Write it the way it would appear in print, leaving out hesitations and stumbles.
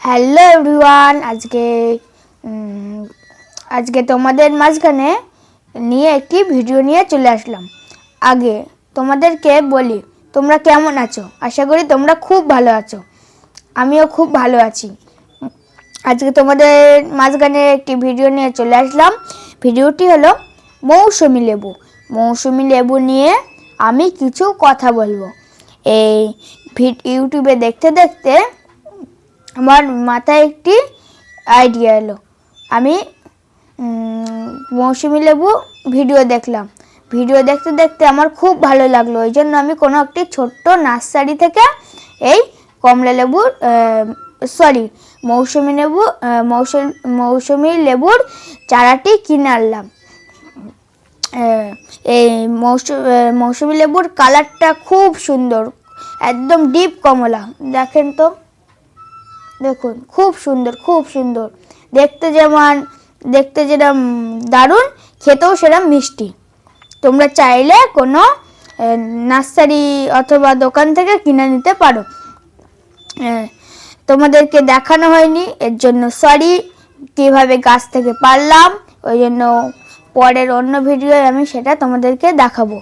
Hello everyone, আজকে তোমাদের মাঝখানে নিয়ে একটি ভিডিও নিয়ে চলে আসলাম। আগে তোমাদেরকে বলি, তোমরা কেমন আছো? আশা করি তোমরা খুব ভালো আছো। আমিও খুব ভালো আছি। আজকে তোমাদের মাঝখানে একটি ভিডিও নিয়ে চলে আসলাম। ভিডিওটি হলো মৌসুমী লেবু। মৌসুমী লেবু নিয়ে আমি কিছু কথা বলবো। এই ইউটিউবে দেখতে দেখতে আমার মাথায় একটি আইডিয়া এলো। আমি মৌসুমী লেবু ভিডিও দেখলাম। ভিডিও দেখতে দেখতে আমার খুব ভালো লাগলো। ওই জন্য আমি কোনো একটি ছোট্ট নার্সারি থেকে এই কমলা লেবুর মৌসুমী লেবুর চারাটি কিনে আনলাম। এই মৌসুমী লেবুর কালারটা খুব সুন্দর, একদম ডিপ কমলা। দেখেন তো, দেখুন, খুব সুন্দর। দেখতে যেরকম দারুণ, খেতেও সেরকম মিষ্টি। তোমরা চাইলে কোনো নার্সারি অথবা দোকান থেকে কিনে নিতে পারো। তোমাদেরকে দেখানো হয়নি, এর জন্য সরি। কীভাবে গাছ থেকে পারলাম, ওই জন্য পরের অন্য ভিডিওয়ে আমি সেটা তোমাদেরকে দেখাবো।